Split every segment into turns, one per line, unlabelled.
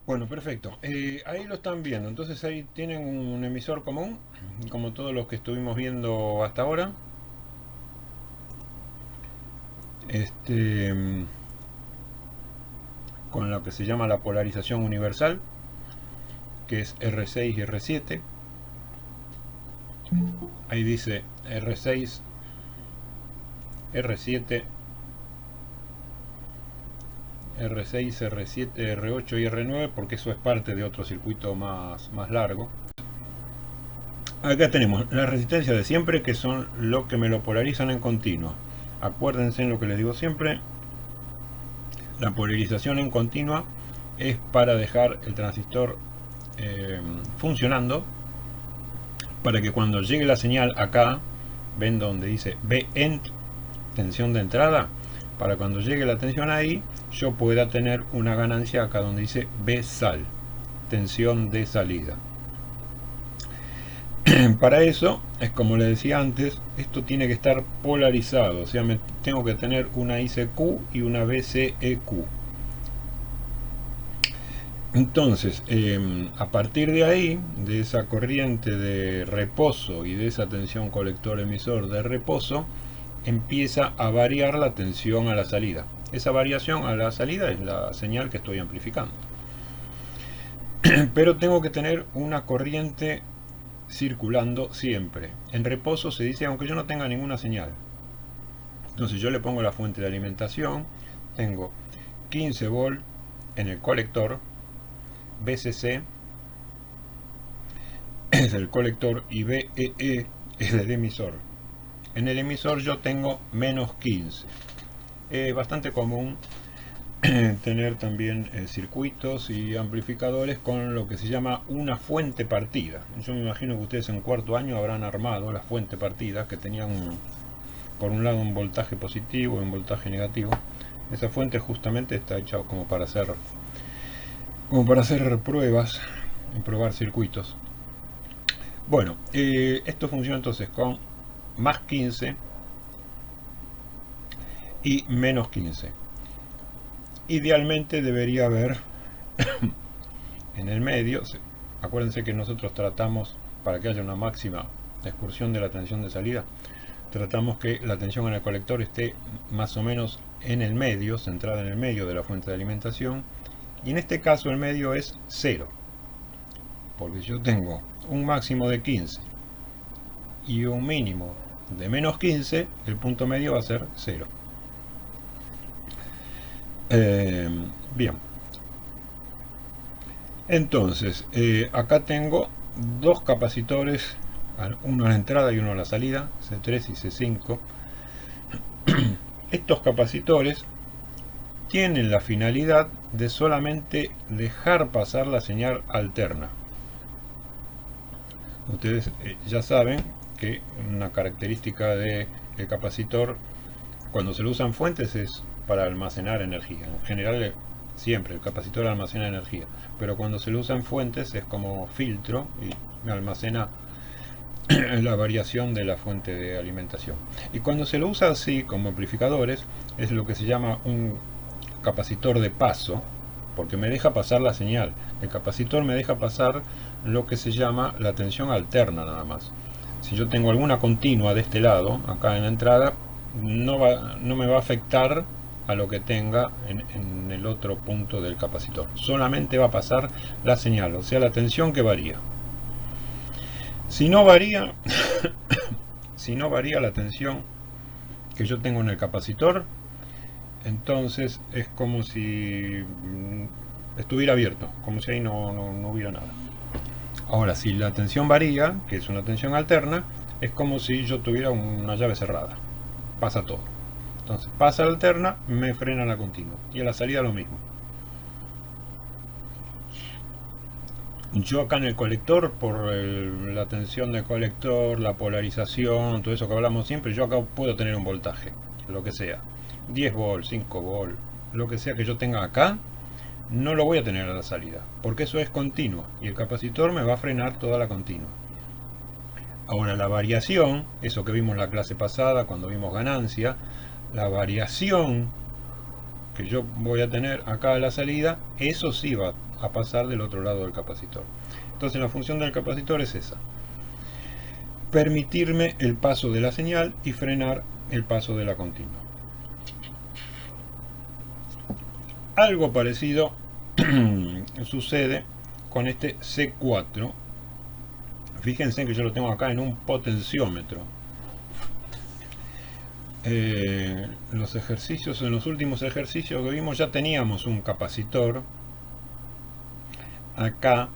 Bueno, perfecto. Ahí lo están viendo. Entonces ahí tienen un emisor común, como todos los que estuvimos viendo hasta ahora. Este, con lo que se llama la polarización universal, que es R6 y R7. Ahí dice R6, R7, R6, R7, R8 y R9, porque eso es parte de otro circuito más largo. Acá tenemos la resistencia de siempre, que son lo que me lo polarizan en continuo. Acuérdense en lo que les digo siempre, la polarización en continua es para dejar el transistor funcionando, para que cuando llegue la señal acá, ven donde dice Vent, tensión de entrada, para cuando llegue la tensión ahí, yo pueda tener una ganancia acá donde dice Vsal, tensión de salida. Para eso, es como les decía antes, esto tiene que estar polarizado, o sea, tengo que tener una ICQ y una VCEQ. Entonces, a partir de ahí, de esa corriente de reposo y de esa tensión colector-emisor de reposo, empieza a variar la tensión a la salida. Esa variación a la salida es la señal que estoy amplificando. Pero tengo que tener una corriente circulando siempre. En reposo se dice aunque yo no tenga ninguna señal. Entonces yo le pongo la fuente de alimentación, tengo 15 volt en el colector, VCC es el colector y VEE es el emisor. En el emisor yo tengo menos 15. Es bastante común tener también circuitos y amplificadores con lo que se llama una fuente partida. Yo me imagino que ustedes en cuarto año habrán armado las fuentes partidas que tenían por un lado un voltaje positivo y un voltaje negativo. Esa fuente justamente está hecha como para hacer pruebas y probar circuitos. Bueno, esto funciona entonces con más 15 y menos 15. Idealmente debería haber en el medio, acuérdense que nosotros tratamos, para que haya una máxima excursión de la tensión de salida, tratamos que la tensión en el colector esté más o menos en el medio, centrada en el medio de la fuente de alimentación, y en este caso el medio es 0, porque yo tengo un máximo de 15 y un mínimo de menos 15, el punto medio va a ser 0. Bien, entonces acá tengo dos capacitores, uno a la entrada y uno a la salida, C3 y C5. Estos capacitores tienen la finalidad de solamente dejar pasar la señal alterna. Ustedes ya saben que una característica del capacitor cuando se lo usan fuentes es para almacenar energía. En general siempre el capacitor almacena energía, pero cuando se lo usan fuentes es como filtro y me almacena la variación de la fuente de alimentación. Y cuando se lo usa así como amplificadores es lo que se llama un capacitor de paso, porque me deja pasar la señal. El capacitor me deja pasar lo que se llama la tensión alterna nada más. Si yo tengo alguna continua de este lado, acá en la entrada, no me va a afectar a lo que tenga en el otro punto del capacitor. Solamente va a pasar la señal, o sea, la tensión que varía. Si no varía, si no varía la tensión que yo tengo en el capacitor, entonces es como si estuviera abierto, como si ahí no hubiera nada. Ahora, si la tensión varía, que es una tensión alterna, es como si yo tuviera una llave cerrada. Pasa todo. Entonces, pasa la alterna, me frena la continua. Y a la salida lo mismo. Yo acá en el colector, por la tensión del colector, la polarización, todo eso que hablamos siempre, yo acá puedo tener un voltaje, lo que sea. 10 volt, 5 volt, lo que sea que yo tenga acá, no lo voy a tener a la salida, porque eso es continuo y el capacitor me va a frenar toda la continua. Ahora la variación, eso que vimos en la clase pasada cuando vimos ganancia, la variación que yo voy a tener acá a la salida, eso sí va a pasar del otro lado del capacitor. Entonces la función del capacitor es esa: permitirme el paso de la señal y frenar el paso de la continua. Algo parecido sucede con este C4. Fíjense que yo lo tengo acá en un potenciómetro. Los ejercicios, en los últimos ejercicios que vimos, ya teníamos un capacitor acá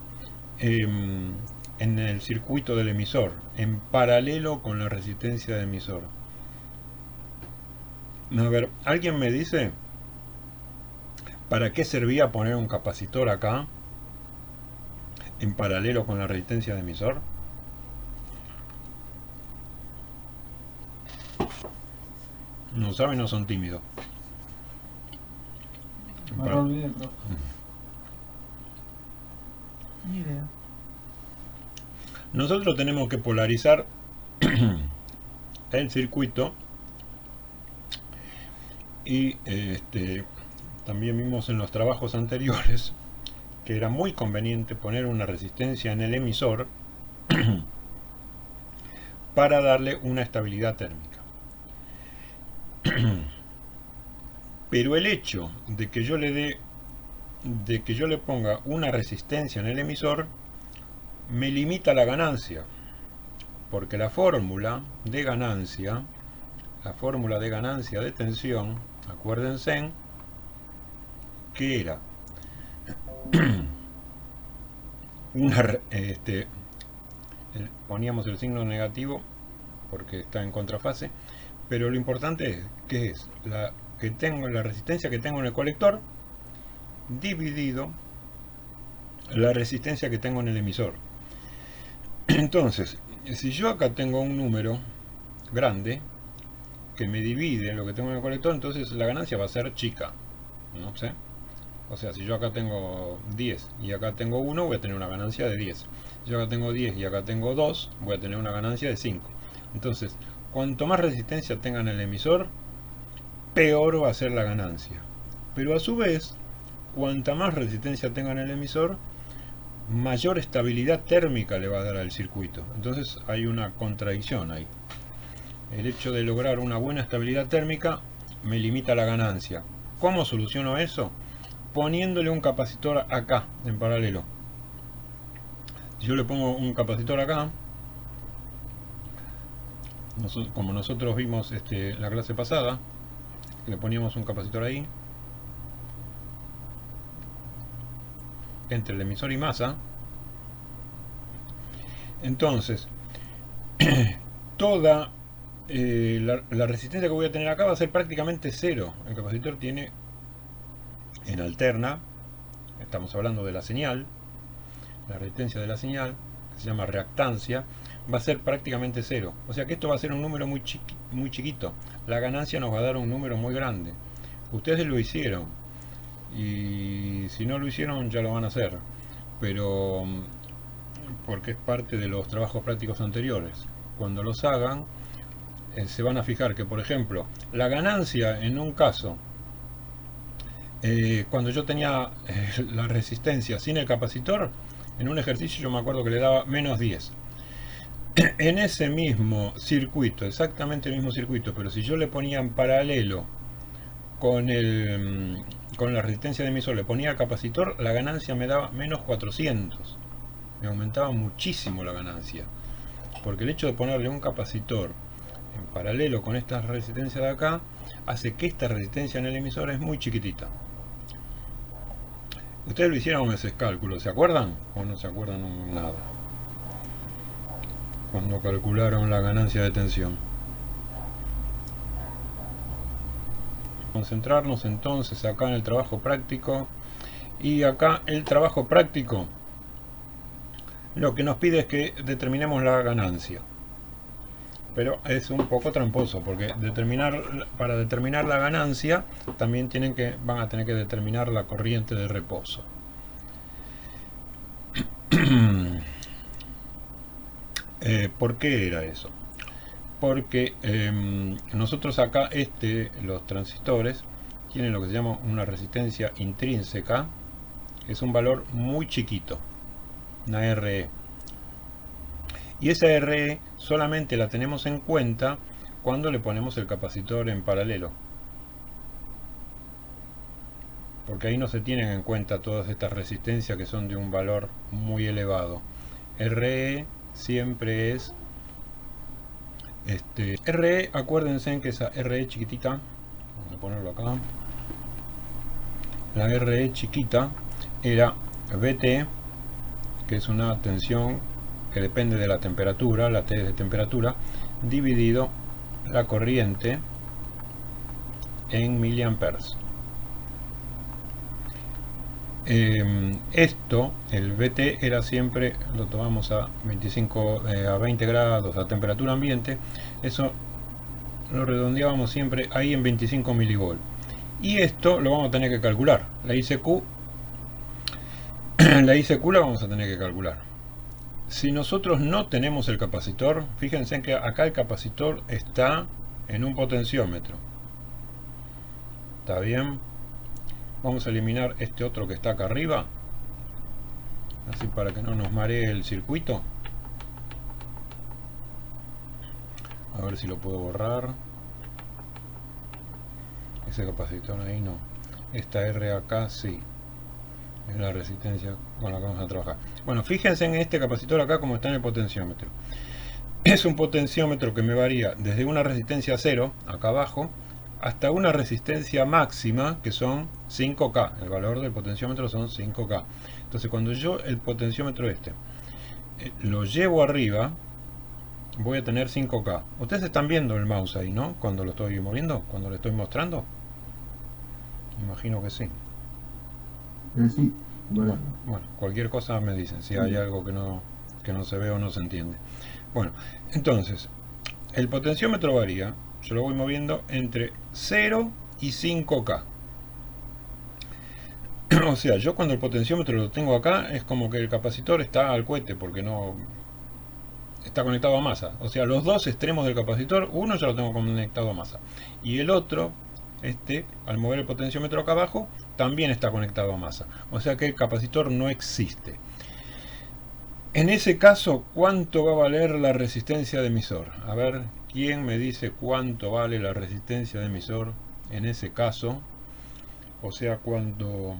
en el circuito del emisor, en paralelo con la resistencia del emisor. A ver, ¿alguien me dice para qué servía poner un capacitor acá en paralelo con la resistencia del emisor? No saben, no son tímidos.
Me lo olvidé, profe. Ni idea.
Nosotros tenemos que polarizar el circuito y también vimos en los trabajos anteriores que era muy conveniente poner una resistencia en el emisor para darle una estabilidad térmica. Pero el hecho de que yo le ponga una resistencia en el emisor me limita la ganancia, porque la fórmula de ganancia de tensión, acuérdense que era poníamos el signo negativo porque está en contrafase, pero lo importante es que es la resistencia que tengo en el colector dividido la resistencia que tengo en el emisor. Entonces, si yo acá tengo un número grande que me divide lo que tengo en el colector, entonces la ganancia va a ser chica, ¿no sé? O sea, si yo acá tengo 10 y acá tengo 1, voy a tener una ganancia de 10. Si yo acá tengo 10 y acá tengo 2, voy a tener una ganancia de 5. Entonces, cuanto más resistencia tenga en el emisor, peor va a ser la ganancia. Pero a su vez, cuanta más resistencia tenga en el emisor, mayor estabilidad térmica le va a dar al circuito. Entonces hay una contradicción ahí. El hecho de lograr una buena estabilidad térmica me limita la ganancia. ¿Cómo soluciono eso? Poniéndole un capacitor acá, en paralelo. Si yo le pongo un capacitor acá, como nosotros vimos la clase pasada, le poníamos un capacitor ahí, entre el emisor y masa. Entonces, toda la resistencia que voy a tener acá va a ser prácticamente cero. El capacitor tiene en alterna, estamos hablando de la señal, la resistencia de la señal, que se llama reactancia, va a ser prácticamente cero. O sea que esto va a ser un número muy chiquito. La ganancia nos va a dar un número muy grande. Ustedes lo hicieron, y si no lo hicieron ya lo van a hacer, pero porque es parte de los trabajos prácticos anteriores. Cuando los hagan, se van a fijar que, por ejemplo, la ganancia en un caso, cuando yo tenía la resistencia sin el capacitor, en un ejercicio yo me acuerdo que le daba menos 10. En ese mismo circuito, exactamente el mismo circuito, pero si yo le ponía en paralelo con la resistencia de emisor, le ponía el capacitor, la ganancia me daba menos 400. Me aumentaba muchísimo la ganancia, porque el hecho de ponerle un capacitor en paralelo con esta resistencia de acá hace que esta resistencia en el emisor es muy chiquitita. Ustedes lo hicieron ese cálculo, ¿se acuerdan? ¿O no se acuerdan nada? Cuando calcularon la ganancia de tensión. Concentrarnos entonces acá en el trabajo práctico. Y acá el trabajo práctico lo que nos pide es que determinemos la ganancia. Pero es un poco tramposo, porque para determinar la ganancia también van a tener que determinar la corriente de reposo. ¿Por qué era eso? Porque nosotros acá los transistores tiene lo que se llama una resistencia intrínseca, es un valor muy chiquito, una RE. Y esa RE solamente la tenemos en cuenta cuando le ponemos el capacitor en paralelo, porque ahí no se tienen en cuenta todas estas resistencias que son de un valor muy elevado. RE siempre es RE, acuérdense en que esa RE chiquitita, vamos a ponerlo acá, la RE chiquita era VT, que es una tensión que depende de la temperatura, la T es de temperatura, dividido la corriente en miliamperes. Esto, el VT era siempre, lo tomamos a 20 grados a temperatura ambiente, eso lo redondeábamos siempre ahí en 25 milivolt. Y esto lo vamos a tener que calcular, la ICQ la vamos a tener que calcular. Si nosotros no tenemos el capacitor, fíjense que acá el capacitor está en un potenciómetro. ¿Está bien? Vamos a eliminar este otro que está acá arriba, así para que no nos maree el circuito. A ver si lo puedo borrar. Ese capacitor ahí no. Esta R acá sí. Es la resistencia con la que vamos a trabajar. Bueno, fíjense en este capacitor acá como está en el potenciómetro. Es un potenciómetro que me varía desde una resistencia 0, acá abajo, hasta una resistencia máxima que son 5K. El valor del potenciómetro son 5K. Entonces cuando yo el potenciómetro lo llevo arriba, voy a tener 5K. Ustedes están viendo el mouse ahí, ¿no? Cuando lo estoy moviendo, cuando le estoy mostrando. Imagino que sí.
Sí.
Bueno, cualquier cosa me dicen si hay algo que no se ve o no se entiende. Bueno, entonces el potenciómetro varía, yo lo voy moviendo entre 0 y 5K. O sea, yo cuando el potenciómetro lo tengo acá es como que el capacitor está al cohete, porque no está conectado a masa. O sea, los dos extremos del capacitor, uno ya lo tengo conectado a masa y el otro, al mover el potenciómetro acá abajo, también está conectado a masa. O sea que el capacitor no existe. En ese caso, ¿cuánto va a valer la resistencia de emisor? A ver, ¿quién me dice cuánto vale la resistencia de emisor en ese caso? O sea, cuánto...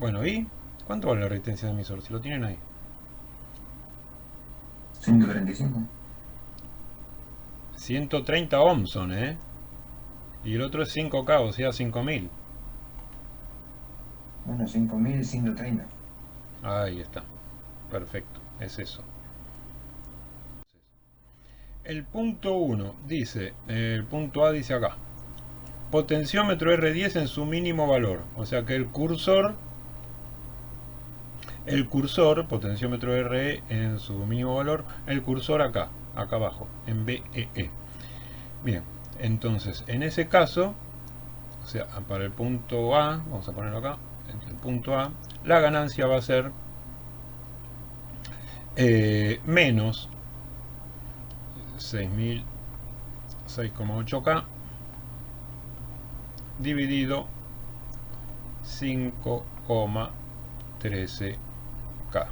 Bueno, ¿y cuánto vale la resistencia de emisor? Si lo tienen ahí.
135.
130 ohms son, y el otro es 5K, o sea 5000.
Bueno, 5130.
Ahí está. Perfecto, es eso. El punto 1 dice, el punto A dice acá, potenciómetro R10 en su mínimo valor. O sea que el cursor, potenciómetro RE en su mínimo valor, el cursor acá abajo, en BEE. Bien, entonces en ese caso, o sea, para el punto A, vamos a ponerlo acá, el punto A, la ganancia va a ser menos 6.8K dividido 5,13K,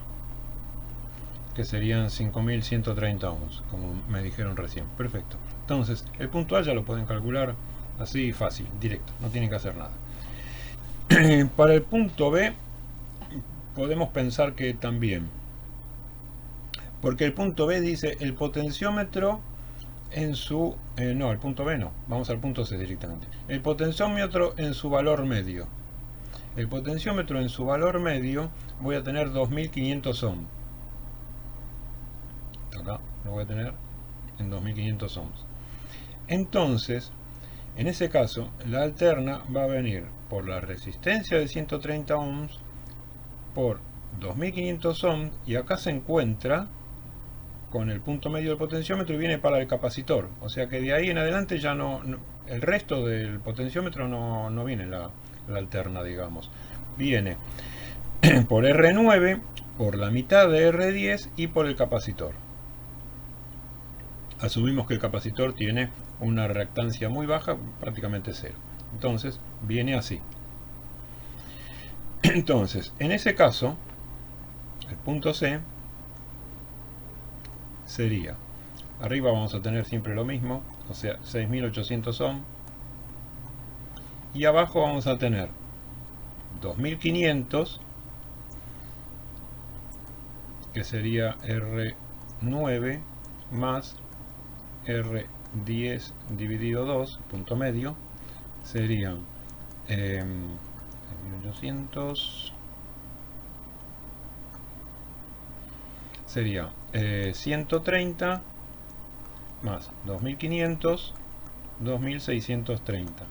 que serían 5.130 ohms, como me dijeron recién. Perfecto. Entonces, el punto A ya lo pueden calcular así fácil, directo, no tienen que hacer nada. Para el punto B, podemos pensar que también, porque el punto B dice el potenciómetro en su... no, el punto B no, vamos al punto C directamente. El potenciómetro en su valor medio. El potenciómetro en su valor medio voy a tener 2500 ohms. Acá lo voy a tener en 2500 ohms. Entonces, en ese caso, la alterna va a venir por la resistencia de 130 ohms por 2500 ohms, y acá se encuentra con el punto medio del potenciómetro y viene para el capacitor. O sea que de ahí en adelante ya no el resto del potenciómetro no viene la alterna, digamos. Viene por R9, por la mitad de R10 y por el capacitor. asumimos que el capacitor tiene una reactancia muy baja, prácticamente cero. Entonces viene así. Entonces, en ese caso, el punto C sería, arriba vamos a tener siempre lo mismo, o sea, 6800 ohm, y abajo vamos a tener 2500, que sería R9 más R10 dividido 2, punto medio, serían 1800, sería 130 más 2500, 2630.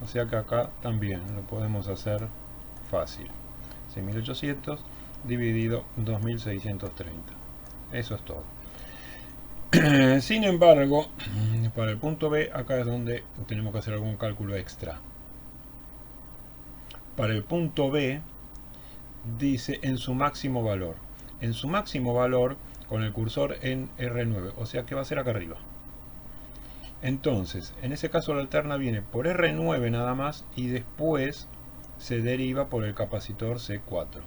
O sea que acá también lo podemos hacer fácil. 6800 dividido 2630. Eso es todo. Sin embargo, para el punto B, acá es donde tenemos que hacer algún cálculo extra. Para el punto B, dice en su máximo valor. En su máximo valor, con el cursor en R9, o sea que va a ser acá arriba. Entonces, en ese caso la alterna viene por R9 nada más y después se deriva por el capacitor C4.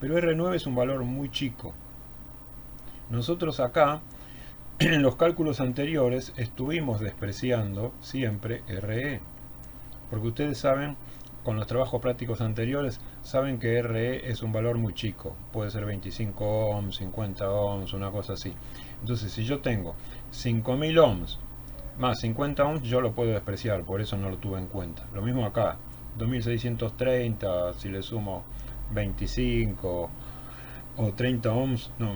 Pero R9 es un valor muy chico. Nosotros acá, en los cálculos anteriores, estuvimos despreciando siempre RE. Porque ustedes saben, con los trabajos prácticos anteriores, saben que RE es un valor muy chico. Puede ser 25 ohms, 50 ohms, una cosa así. Entonces, si yo tengo 5000 ohms más 50 ohms, yo lo puedo despreciar, por eso no lo tuve en cuenta. Lo mismo acá, 2630, si le sumo 25 o 30 ohms, no,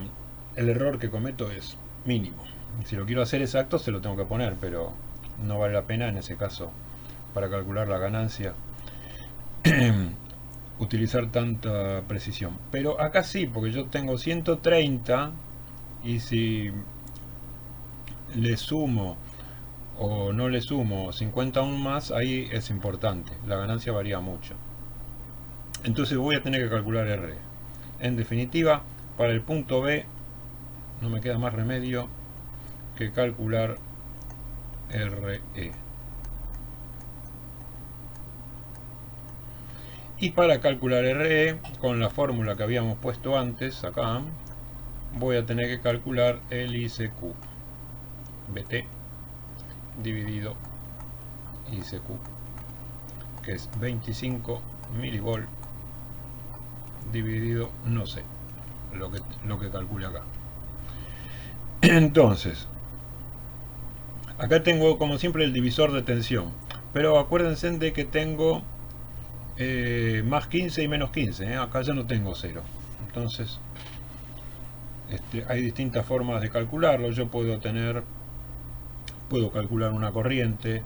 el error que cometo es mínimo. Si lo quiero hacer exacto, se lo tengo que poner, pero no vale la pena en ese caso, para calcular la ganancia, utilizar tanta precisión. Pero acá sí, porque yo tengo 130 y si le sumo o no le sumo 50 aún más, ahí es importante, la ganancia varía mucho. Entonces voy a tener que calcular R. En definitiva, para el punto B no me queda más remedio que calcular RE. Y para calcular RE, con la fórmula que habíamos puesto antes, acá, voy a tener que calcular el ICQ. BT dividido ICQ, que es 25 milivolt dividido, no sé, lo que calcule acá. Entonces, acá tengo como siempre el divisor de tensión, pero acuérdense de que tengo más 15 y menos 15, acá ya no tengo 0. Entonces hay distintas formas de calcularlo. Yo puedo calcular una corriente,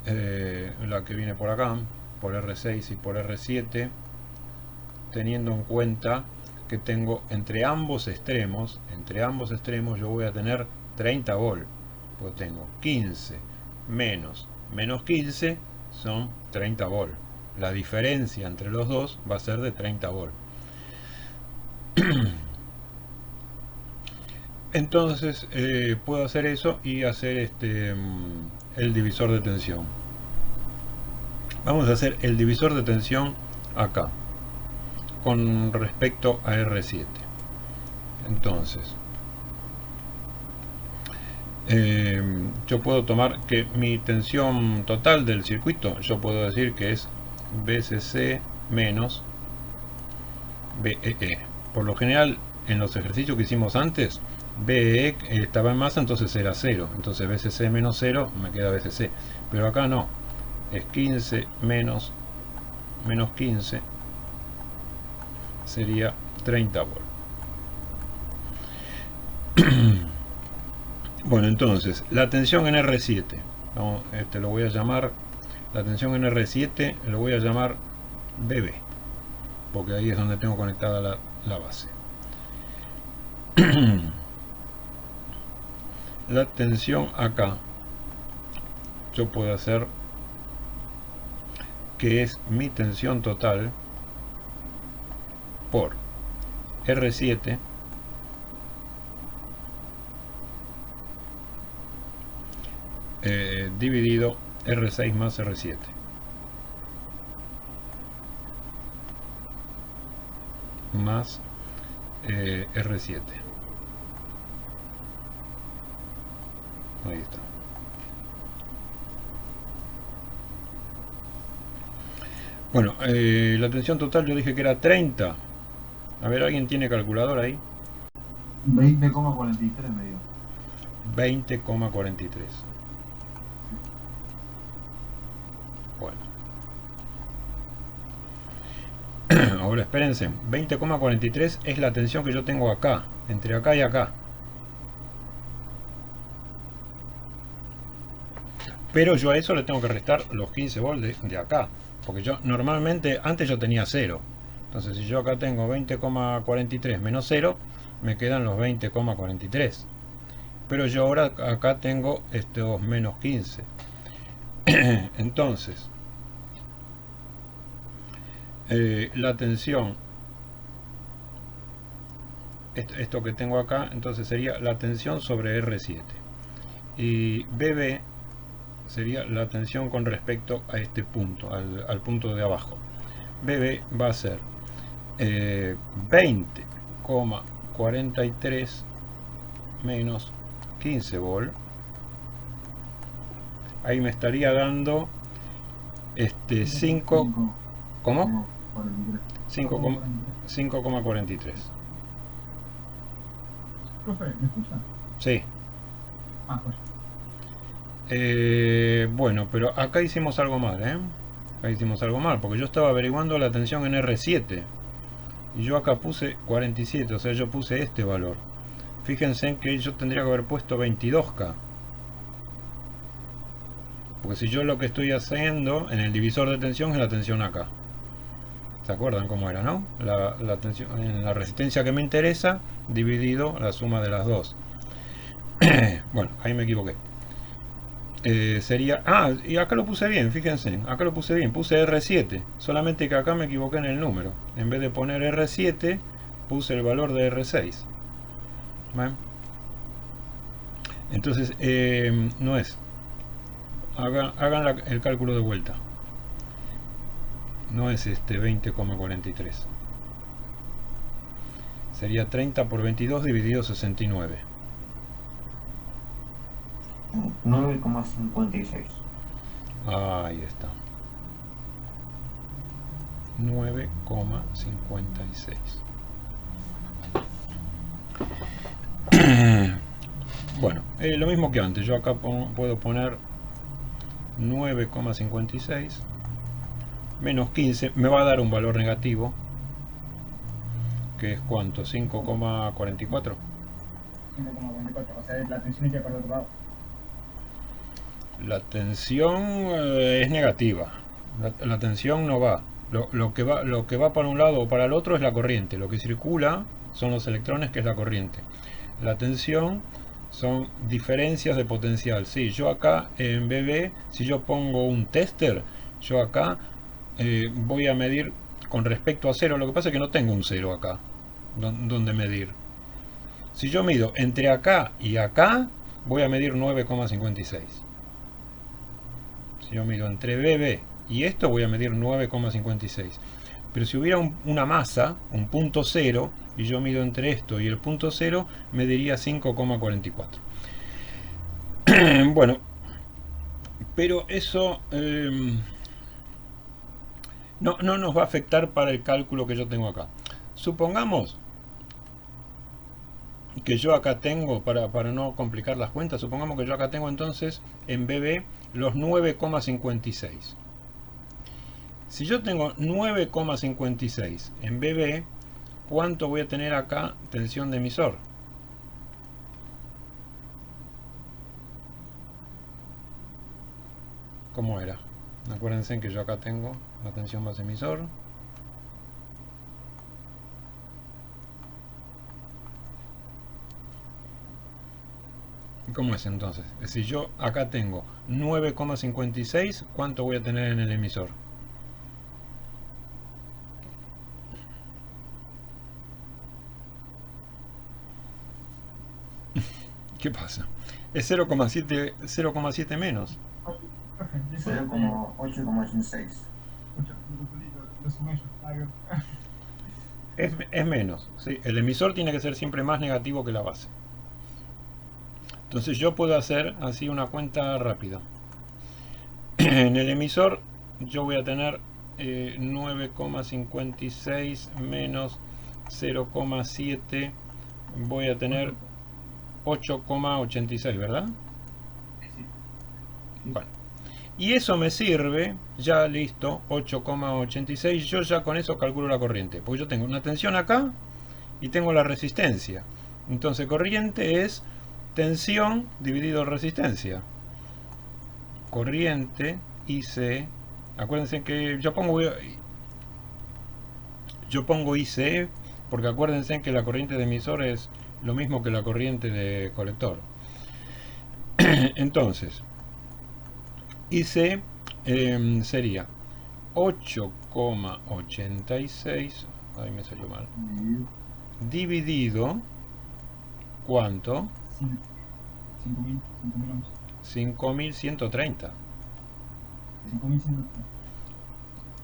la que viene por acá, por R6 y por R7, teniendo en cuenta que tengo entre ambos extremos yo voy a tener 30 volt, pues tengo 15 menos 15 son 30 volt. La diferencia entre los dos va a ser de 30 volt. Entonces puedo hacer eso y hacer el divisor de tensión. Vamos a hacer el divisor de tensión acá con respecto a R7. Entonces yo puedo tomar que mi tensión total del circuito, yo puedo decir que es VCC menos VEE. Por lo general, en los ejercicios que hicimos antes, VEE estaba en masa, entonces era 0. Entonces VCC menos 0 me queda VCC. Pero acá no. Es 15 menos 15 sería 30 volt. Bueno, entonces, la tensión en R7. Vamos, lo voy a llamar, la tensión en R7 lo voy a llamar BB, porque ahí es donde tengo conectada la base. La tensión acá, yo puedo hacer que es mi tensión total por R7 dividido R6 más R7. Más R7. Ahí está. Bueno, la tensión total yo dije que era 30. A ver, ¿alguien tiene calculador ahí?
20,43 me dio.
20,43. Bueno. Ahora espérense. 20,43 es la tensión que yo tengo acá. Entre acá y acá. Pero yo a eso le tengo que restar los 15 volts de acá. Porque yo normalmente, antes yo tenía 0. Entonces si yo acá tengo 20,43 menos 0, me quedan los 20,43. Pero yo ahora acá tengo estos menos 15. Entonces, la tensión, esto que tengo acá, entonces sería la tensión sobre R7. Y BB sería la tensión con respecto a este punto, al punto de abajo. BB va a ser 20,43 menos 15 volt. Ahí me estaría dando 5. ¿Cómo? 5,43.
Profe, ¿me escucha?
Sí.
Ah, pues.
Bueno, pero acá hicimos algo mal, Acá hicimos algo mal, porque yo estaba averiguando la tensión en R7 y yo acá puse 47, o sea, yo puse este valor. Fíjense en que yo tendría que haber puesto 22K, porque si yo lo que estoy haciendo en el divisor de tensión es la tensión acá. ¿Se acuerdan cómo era, no? La tensión en la resistencia que me interesa dividido la suma de las dos. Bueno, ahí me equivoqué. Sería... Ah, y acá lo puse bien, fíjense. Acá lo puse bien, puse R7. Solamente que acá me equivoqué en el número. En vez de poner R7, puse el valor de R6. ¿Ven? Entonces, no es. Hagan el cálculo de vuelta. No es 20,43. Sería 30 por 22 dividido 69.
9,56.
Ahí está. 9,56. Bueno, lo mismo que antes. Yo acá puedo poner 9,56 menos 15. Me va a dar un valor negativo. Que es ¿cuánto? 5,44.
5,44. O sea, la tensión iría para el otro lado.
La tensión es negativa. La tensión no va. Lo que va para un lado o para el otro es la corriente. Lo que circula son los electrones, que es la corriente. La tensión son diferencias de potencial. Sí, yo acá en BB, si yo pongo un tester, yo acá voy a medir con respecto a 0. Lo que pasa es que no tengo un 0 acá donde medir. Si yo mido entre acá y acá, voy a medir 9,56. Si yo mido entre BB y esto, voy a medir 9,56. Pero si hubiera una masa, un punto cero, y yo mido entre esto y el punto cero, mediría 5,44. Bueno, pero eso no nos va a afectar para el cálculo que yo tengo acá. Supongamos que yo acá tengo, para no complicar las cuentas, supongamos que yo acá tengo entonces en BB los 9,56. Si yo tengo 9,56 en BB, ¿cuánto voy a tener acá tensión de emisor? ¿Cómo era? Acuérdense que yo acá tengo la tensión más emisor. ¿Cómo es entonces? Si yo acá tengo 9,56, ¿cuánto voy a tener en el emisor? ¿Qué pasa? Es 0,7 menos.
Profe, ¿y eso?
0,8,86.
Lo sumé yo. Ah, bien.
Es menos. ¿Sí? El emisor tiene que ser siempre más negativo que la base. Entonces yo puedo hacer así una cuenta rápida. En el emisor yo voy a tener 9,56 menos 0,7. Voy a tener 8,86, ¿verdad?
Sí.
Bueno. Y eso me sirve, ya listo, 8,86. Yo ya con eso calculo la corriente. Porque yo tengo una tensión acá y tengo la resistencia. Entonces corriente es tensión dividido resistencia. Corriente IC. Acuérdense que yo pongo IC porque acuérdense que la corriente de emisor es lo mismo que la corriente de colector. Entonces IC sería 8,86, ahí me salió mal, dividido, ¿cuánto?
5.000 ohms.
5130.
5.100.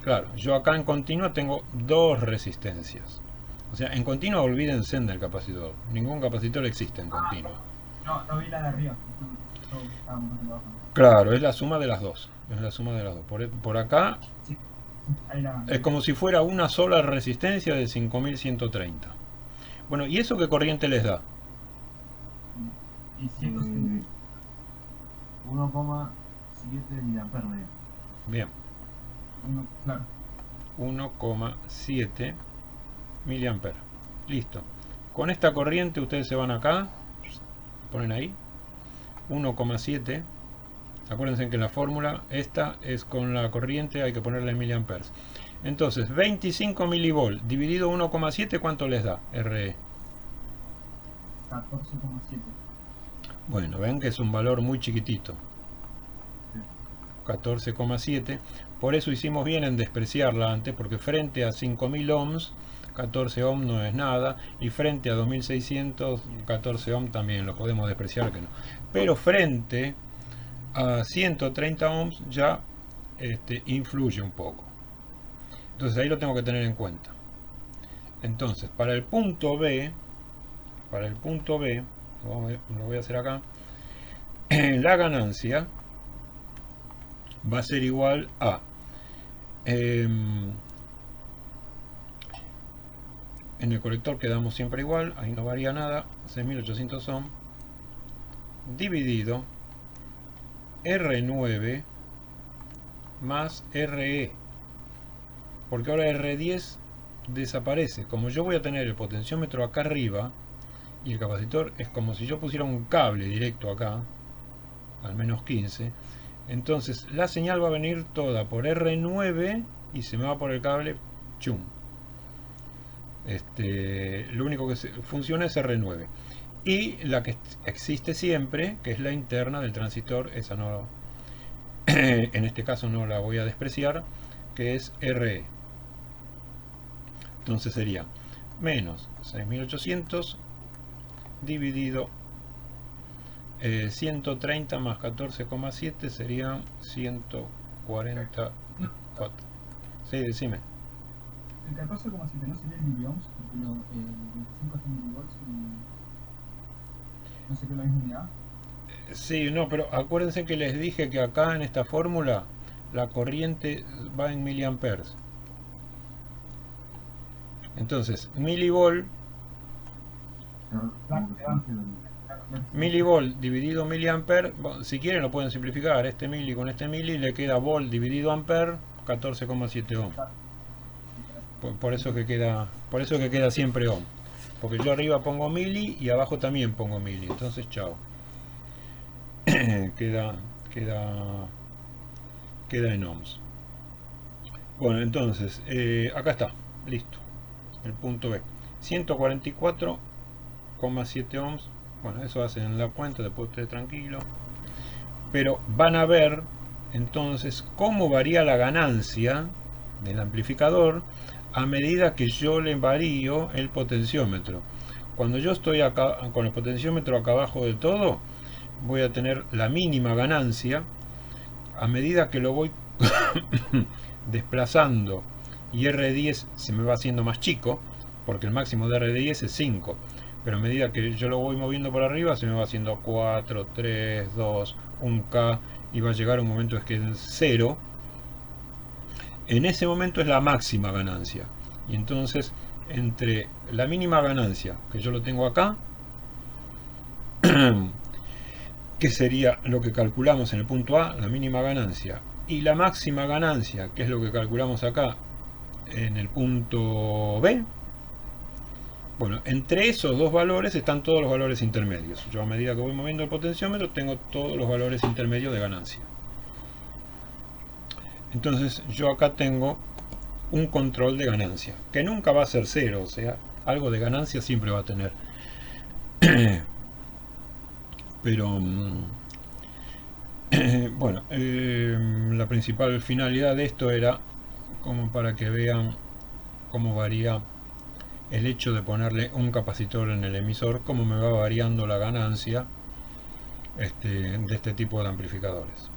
Claro, yo acá en continuo tengo dos resistencias. O sea, en continuo olvídense del capacitor. Ningún capacitor existe en continuo.
No vi la de arriba. Estábamos abajo.
Claro, es la suma de las dos. Es la suma de las dos. Por acá
Sí, ahí la.
es como si fuera una sola resistencia de 5130. Bueno, ¿y eso qué corriente les da?
Y 170.
1,7 miliamperes.
Bien,
Claro.
1,7 miliamperes. Listo. Con esta corriente ustedes se van acá, ponen ahí 1,7. Acuérdense que la fórmula esta es con la corriente, hay que ponerle en miliamperes. Entonces 25 milivolt dividido 1,7, ¿cuánto les da? RE.
14,7.
Bueno, ven que es un valor muy chiquitito. 14,7. Por eso hicimos bien en despreciarla antes, porque frente a 5000 ohms 14 ohms no es nada, y frente a 2600 14 ohms también lo podemos despreciar, que no. Pero frente a 130 ohms ya influye un poco. Entonces ahí lo tengo que tener en cuenta. Entonces para el punto B, lo voy a hacer acá, la ganancia va a ser igual a en el colector quedamos siempre igual, ahí no varía nada, 6800 ohms dividido R9 más RE, porque ahora R10 desaparece. Como yo voy a tener el potenciómetro acá arriba y el capacitor es como si yo pusiera un cable directo acá al menos 15, entonces la señal va a venir toda por R9 y se me va por el cable, chum. Lo único que funciona es R9, y la que existe siempre, que es la interna del transistor, esa no en este caso no la voy a despreciar, que es RE. Entonces sería menos 6800 dividido 130 más 14,7 serían 144. Sí, decime.
El 14,7 no sería el miliohms, porque el 25 es milivolts y no sé qué es la misma unidad.
Sí, no, pero acuérdense que les dije que acá en esta fórmula la corriente va en miliamperes. Entonces, milivolt dividido miliamper, si quieren lo pueden simplificar, este mili con este mili le queda volt dividido amper, 14,7 ohm. Por eso que queda siempre ohm, porque yo arriba pongo mili y abajo también pongo mili, entonces chao. queda en ohms. Bueno, entonces acá está, listo, el punto B, 144,7 ohms. Bueno, eso hacen la cuenta, después ustedes tranquilo. Pero van a ver entonces cómo varía la ganancia del amplificador a medida que yo le varío el potenciómetro. cuando yo estoy acá con el potenciómetro acá abajo de todo, voy a tener la mínima ganancia a medida que lo voy desplazando, y R10 se me va haciendo más chico porque el máximo de R10 es 5, pero a medida que yo lo voy moviendo por arriba se me va haciendo 4, 3, 2, 1K, y va a llegar un momento es que es 0. En ese momento es la máxima ganancia, y entonces entre la mínima ganancia, que yo lo tengo acá, que sería lo que calculamos en el punto A, la mínima ganancia, y la máxima ganancia, que es lo que calculamos acá en el punto B, bueno, entre esos dos valores están todos los valores intermedios. Yo a medida que voy moviendo el potenciómetro tengo todos los valores intermedios de ganancia. Entonces yo acá tengo un control de ganancia, que nunca va a ser 0, o sea, algo de ganancia siempre va a tener. Pero bueno, la principal finalidad de esto era como para que vean cómo varía el hecho de ponerle un capacitor en el emisor, cómo me va variando la ganancia de este tipo de amplificadores.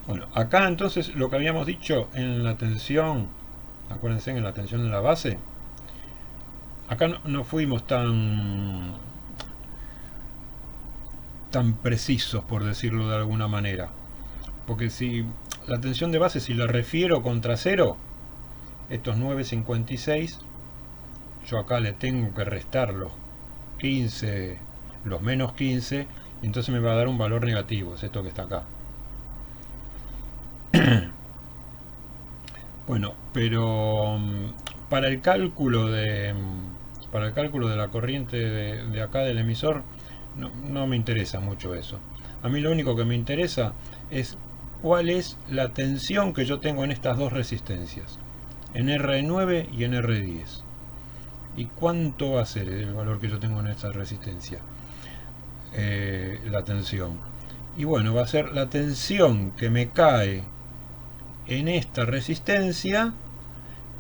Bueno, acá entonces lo que habíamos dicho en la tensión, acuérdense, en la tensión de la base, acá no fuimos tan precisos, por decirlo de alguna manera, porque si la tensión de base, si la refiero contra 0, estos 9,56, yo acá le tengo que restar los 15, los menos 15, y entonces me va a dar un valor negativo, es esto que está acá. Bueno, pero para el cálculo de la corriente de acá del emisor no me interesa mucho eso. A mí lo único que me interesa es cuál es la tensión que yo tengo en estas dos resistencias, en R9 y en R10, y cuánto va a ser el valor que yo tengo en esta resistencia, la tensión. Y bueno, va a ser la tensión que me cae en esta resistencia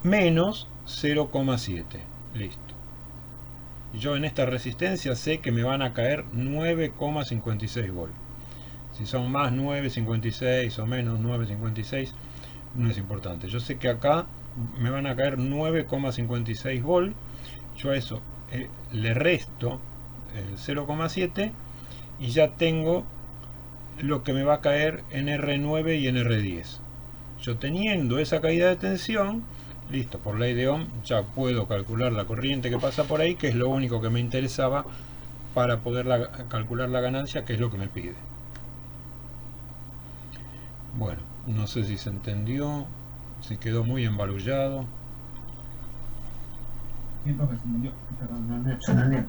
menos 0,7. Listo. Yo en esta resistencia sé que me van a caer 9,56 volt. Si son más 9,56 o menos 9,56 no es importante. Yo sé que acá me van a caer 9,56 volt. Yo a eso le resto el 0,7 y ya tengo lo que me va a caer en R9 y en R10. Yo teniendo esa caída de tensión, listo, por ley de Ohm ya puedo calcular la corriente que pasa por ahí, que es lo único que me interesaba para poder calcular la ganancia, que es lo que me pide. Bueno, no sé si se entendió, si quedó muy embarullado.
Siento que se entendió.
Se entendió.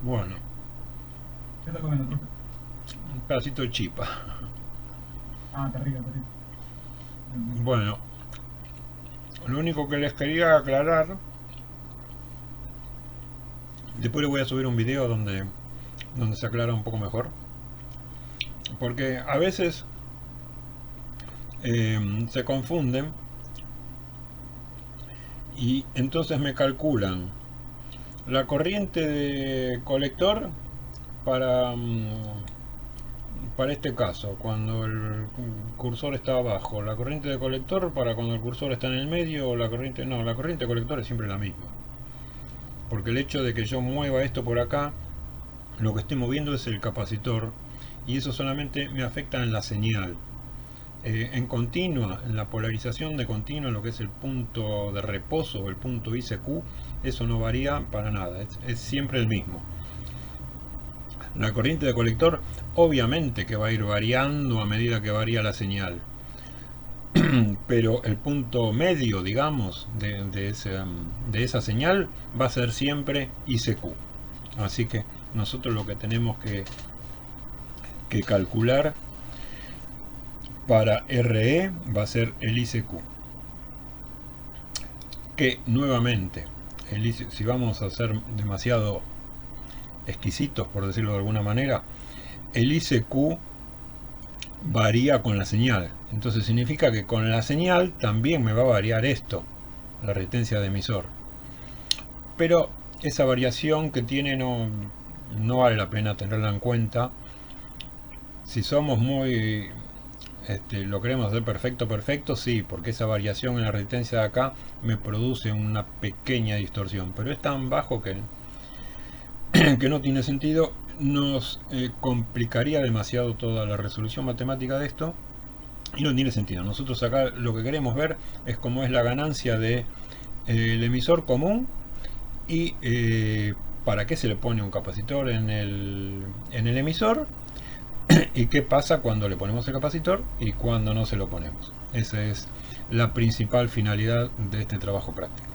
Bueno,
¿Qué está comiendo, profe?
un pedacito de chipa.
Ah, terrible, terrible.
Bueno, lo único que les quería aclarar, después les voy a subir un video donde se aclara un poco mejor, porque a veces se confunden y entonces me calculan la corriente de colector para este caso, cuando el cursor está abajo, la corriente de colector para cuando el cursor está en el medio, o la corriente de colector es siempre la misma, porque el hecho de que yo mueva esto por acá, lo que estoy moviendo es el capacitor, y eso solamente me afecta en la señal. En continua, en la polarización de continua, lo que es el punto de reposo o el punto ICQ, eso no varía para nada, es siempre el mismo. La corriente de colector obviamente que va a ir variando a medida que varía la señal, pero el punto medio, digamos, de esa señal va a ser siempre ICQ. Así que nosotros lo que tenemos que calcular para RE va a ser el ICQ, que nuevamente si vamos a ser demasiado exquisitos, por decirlo de alguna manera, el ICQ varía con la señal. Entonces significa que con la señal también me va a variar esto, la resistencia de emisor. Pero esa variación que tiene no vale la pena tenerla en cuenta. Si somos muy lo queremos hacer perfecto, sí, porque esa variación en la resistencia de acá me produce una pequeña distorsión, pero es tan bajo que no tiene sentido. Nos complicaría demasiado toda la resolución matemática de esto y no tiene sentido. Nosotros acá lo que queremos ver es cómo es la ganancia de el emisor común y para qué se le pone un capacitor en el emisor y qué pasa cuando le ponemos el capacitor y cuando no se lo ponemos. Esa es la principal finalidad de este trabajo práctico.